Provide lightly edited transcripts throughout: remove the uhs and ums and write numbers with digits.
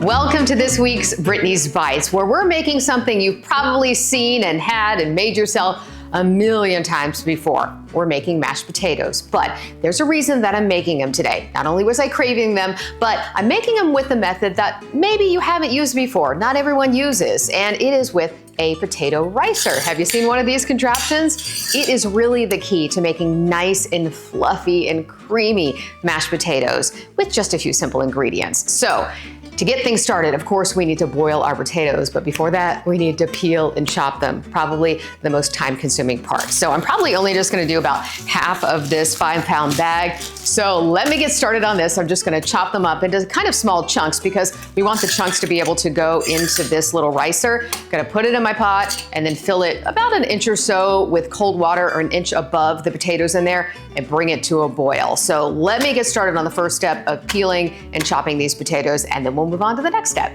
Welcome to this week's Brittany's Bites, where we're making something you've probably seen and had and made yourself a million times before. We're making mashed potatoes, but there's a reason that I'm making them today. Not only was I craving them, but I'm making them with a method that maybe you haven't used before, not everyone uses, and it is with a potato ricer. Have you seen one of these contraptions? It is really the key to making nice and fluffy and creamy mashed potatoes with just a few simple ingredients. So, to get things started, of course, we need to boil our potatoes, but before that, we need to peel and chop them, probably the most time-consuming part. So I'm probably only just gonna do about half of this 5-pound bag. So let me get started on this. I'm just gonna chop them up into kind of small chunks because we want the chunks to be able to go into this little ricer. Gonna put it in my pot and then fill it about an inch or so with cold water or an inch above the potatoes in there and bring it to a boil. So let me get started on the first step of peeling and chopping these potatoes, and then we'll move on to the next step.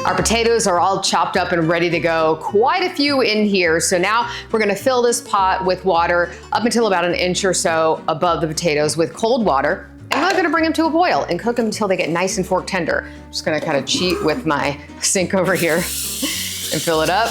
Our potatoes are all chopped up and ready to go. Quite a few in here. So now we're gonna fill this pot with water up until about an inch or so above the potatoes with cold water. And we're gonna bring them to a boil and cook them until they get nice and fork tender. I'm just gonna kind of cheat with my sink over here and fill it up.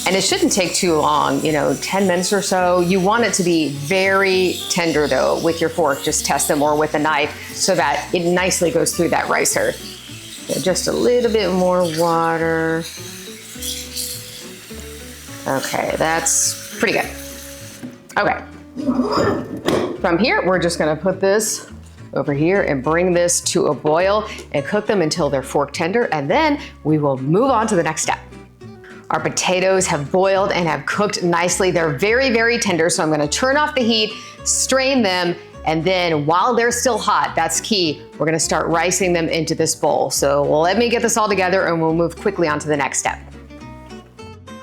And it shouldn't take too long, 10 minutes or so. You want it to be very tender though with your fork. Just test them, or with a knife, so that it nicely goes through that ricer. So just a little bit more water. Okay, that's pretty good. Okay. From here, we're just gonna put this over here and bring this to a boil and cook them until they're fork tender, and then we will move on to the next step. Our potatoes have boiled and have cooked nicely. They're very, very tender, so I'm gonna turn off the heat, strain them, and then while they're still hot, that's key, we're gonna start ricing them into this bowl. So let me get this all together and we'll move quickly on to the next step.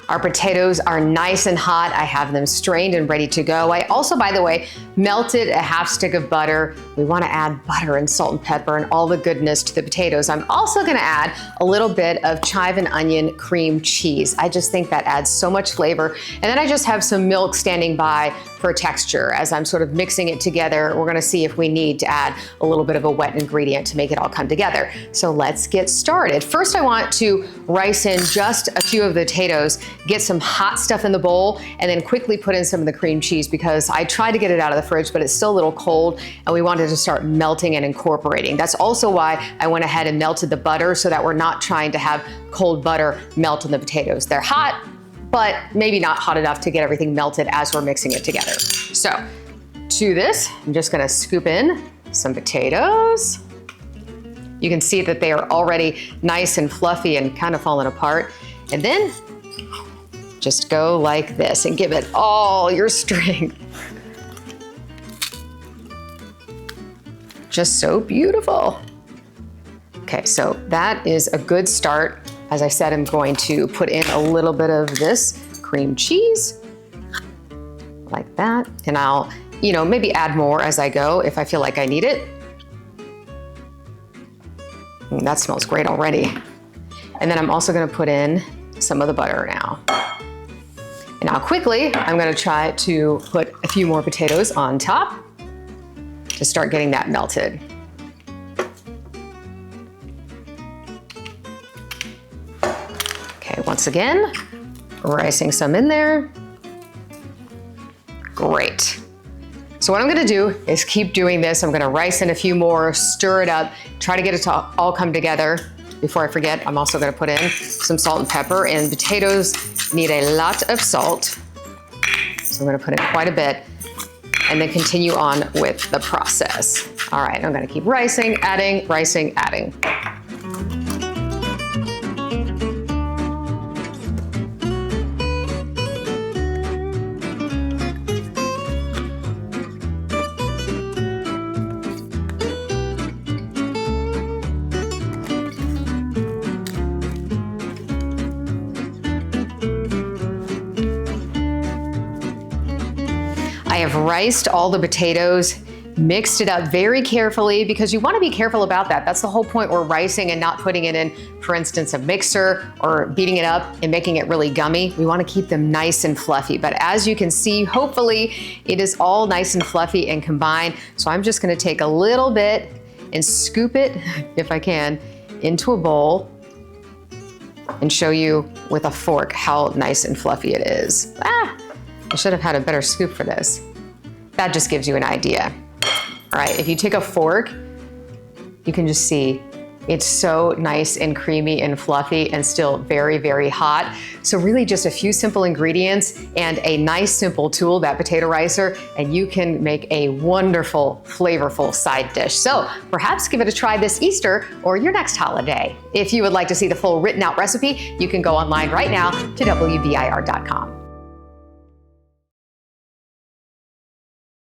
Our potatoes are nice and hot. I have them strained and ready to go. I also, by the way, melted a half stick of butter. We wanna add butter and salt and pepper and all the goodness to the potatoes. I'm also gonna add a little bit of chive and onion cream cheese. I just think that adds so much flavor. And then I just have some milk standing by for texture. As I'm sort of mixing it together, we're gonna see if we need to add a little bit of a wet ingredient to make it all come together. So let's get started. First, I want to rice in just a few of the potatoes, get some hot stuff in the bowl, and then quickly put in some of the cream cheese because I tried to get it out of the fridge, but it's still a little cold and we wanted to start melting and incorporating. That's also why I went ahead and melted the butter, so that we're not trying to have cold butter melt in the potatoes. They're hot, but maybe not hot enough to get everything melted as we're mixing it together. So to this, I'm just gonna scoop in some potatoes. You can see that they are already nice and fluffy and kind of falling apart. And then just go like this and give it all your strength. Just so beautiful. Okay, so that is a good start. As I said, I'm going to put in a little bit of this cream cheese, like that. And I'll, maybe add more as I go if I feel like I need it. That smells great already. And then I'm also gonna put in some of the butter now. And now quickly, I'm gonna try to put a few more potatoes on top to start getting that melted. Okay, once again, ricing some in there. Great. So what I'm gonna do is keep doing this. I'm gonna rice in a few more, stir it up, try to get it to all come together. Before I forget, I'm also gonna put in some salt and pepper, and potatoes need a lot of salt. So I'm gonna put in quite a bit and then continue on with the process. All right, I'm gonna keep ricing, adding, ricing, adding. I have riced all the potatoes Mixed it up very carefully because you want to be careful about that. That's the whole point. We're ricing and not putting it in, for instance, a mixer or beating it up and making it really gummy. We want to keep them nice and fluffy. But as you can see, hopefully it is all nice and fluffy and combined. So I'm just going to take a little bit and scoop it, if I can, into a bowl and show you with a fork how nice and fluffy it is. I should have had a better scoop for this. That just gives you an idea. All right, if you take a fork, you can just see it's so nice and creamy and fluffy and still very, very hot. So really just a few simple ingredients and a nice simple tool, that potato ricer, and you can make a wonderful, flavorful side dish. So perhaps give it a try this Easter or your next holiday. If you would like to see the full written out recipe, you can go online right now to WBIR.com.